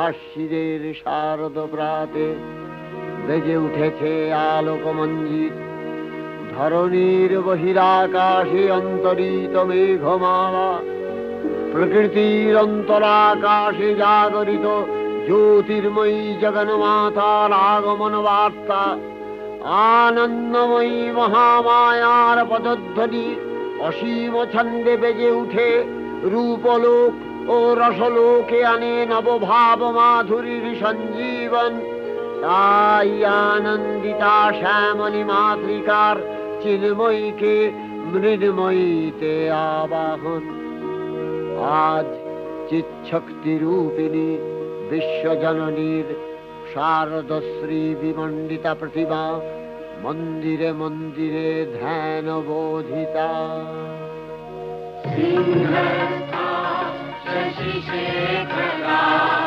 আশ্বিনের শারদ প্রাতে বেজে উঠেছে আলোকমঞ্জিত। ধরণীর বহিরাকাশে অন্তরিত মেঘমালা, প্রকৃতির অন্তরাকাশে জাগরিত জ্যোতির্ময়ী জগন্মাতার আগমন বার্তা। আনন্দময়ী মহামায়ার পদধ্বনি অসীম ছন্দে বেজে উঠে রূপলোক ও রসলোকে আনে নবভাব মাধুরীর সঞ্জীবন। তাই আনন্দিতা শ্যামলী মাতৃকার চিন্ময়ীকে মৃন্ময়ীতে আবাহন। আজ চিৎশক্তি রূপিণী বিশ্বজননীর শারদশ্রী বিমণ্ডিতা প্রতিমা মন্দিরে মন্দিরে ধ্যান বোধিতা। শশিশেখরা